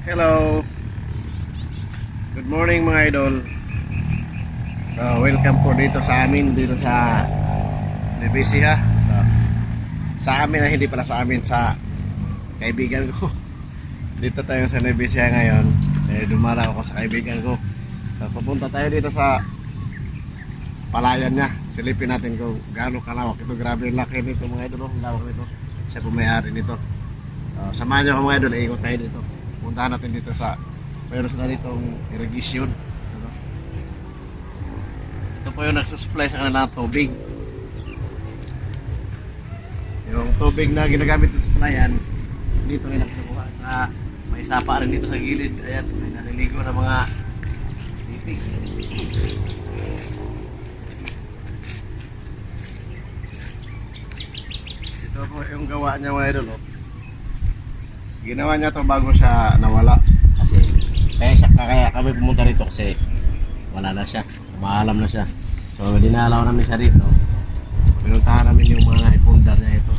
Hello. Good morning mga idol. So, welcome po dito sa amin, dito sa Nebesi ha. So, sa amin na hindi pala sa amin, sa kaibigan ko. Dito tayo sa Nebesi ngayon. Dumala ako sa kaibigan ko. So, pupunta tayo dito sa palayan niya. Silipin natin kung gaano kalawak ito. Grabe yung laki nito mga idol. Ang lawak nito. Siya po may-ari nito. So, samahan niyo ako mga idol. Ikot tayo dito. Puntahan natin dito sa mayroon sila ditong irrigation. Ito po yung nagsusupply sa kanilang tubig. Yung tubig na ginagamit dito sa palayan, dito nila kinukuha. May sapa rin dito sa gilid. Ayan, may naliligo na mga titig. Ito po yung gawa niya mga idol. Ginawa niya to bago siya nawala. Kaya kami pumunta rito kasi wala na siya. Maalam na siya. So dinalaw namin siya rito. Pinuntahan namin yung mga ipundar niya ito.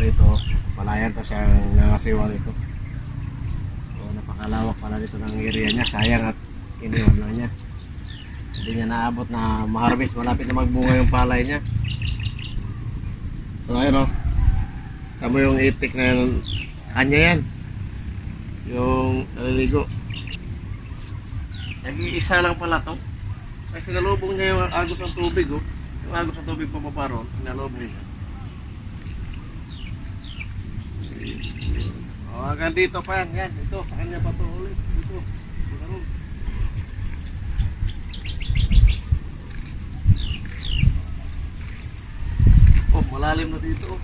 Ito, palayan to siya nangasiwa rito. So napakalawak pala dito ng area niya. Sayang at iniwan lang niya. Hindi niya naabot na ma-harvest. Malapit na magbunga yung palay niya. So ayun o. Tama yung itik na yun. Kanya yan. Yung naliligo. Nag-iisa lang pala to. Kasi sinalubong niya yung agos ng tubig oh. Yung agos ng tubig pababa ron, sinalubong niya. O hanggang dito pa yan. Yan, ito. Sa kanya pa to ulit. Dito. Oh, malalim na dito oh.